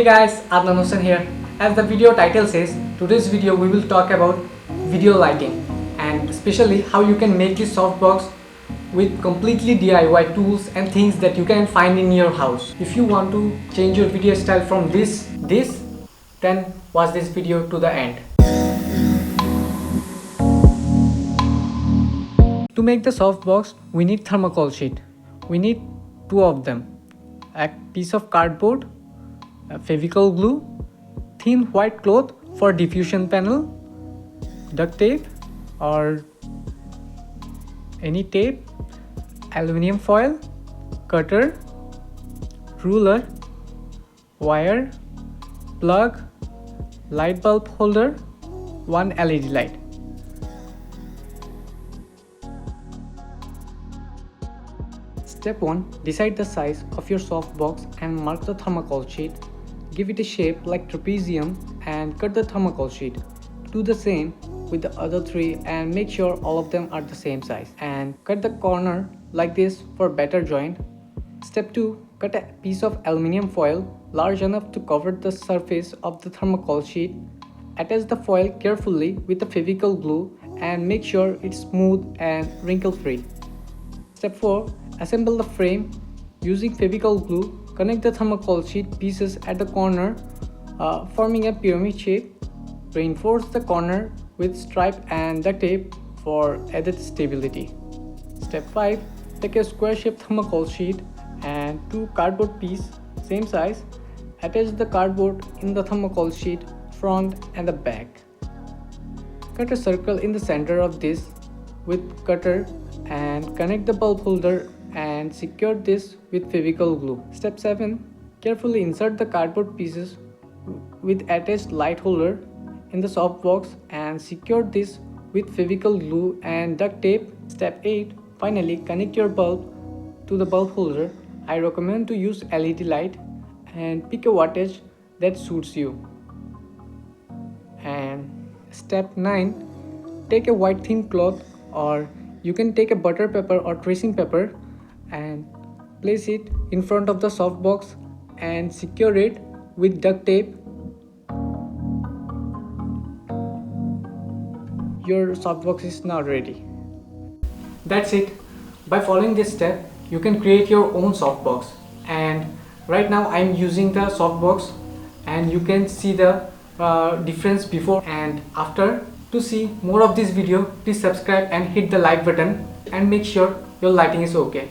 Hey guys, Adnan Hussain here. As the video title says, today's video we will talk about video lighting and especially how you can make this softbox with completely DIY tools and things that you can find in your house. If you want to change your video style from this, then watch this video to the end. To make the softbox, we need thermocol sheet. We need two of them. A piece of cardboard, a Fevicol glue, thin white cloth for diffusion panel, duct tape or any tape, aluminium foil, cutter, ruler, wire, plug, light bulb holder, one LED light. Step 1. Decide the size of your softbox and mark the thermocol sheet. Give it a shape like trapezium and cut the thermocol sheet. Do the same with the other three and make sure all of them are the same size. And cut the corner like this for better joint. Step 2. Cut a piece of aluminium foil large enough to cover the surface of the thermocol sheet. Attach the foil carefully with the Fevicol glue and make sure it's smooth and wrinkle free. Step 4. Assemble the frame using Fevicol glue. Connect the thermocol sheet pieces at the corner, forming a pyramid shape. Reinforce the corner with stripe and duct tape for added stability. Step 5. Take a square-shaped thermocol sheet and two cardboard pieces, same size. Attach the cardboard in the thermocol sheet, front and the back. Cut a circle in the center of this with cutter and connect the bulb holder and secure this with Fevicol glue. Step 7. Carefully insert the cardboard pieces with attached light holder in the softbox and secure this with Fevicol glue and duct tape. Step 8. Finally, connect your bulb to the bulb holder. I recommend to use LED light and pick a wattage that suits you. And step 9. Take a white thin cloth, or you can take a butter paper or tracing paper, and place it in front of the softbox and secure it with duct tape. Your softbox is now ready. That's it. By following this step, you can create your own softbox. And right now I'm using the softbox and you can see the difference before and after. To see more of this video, please subscribe and hit the like button and make sure your lighting is okay.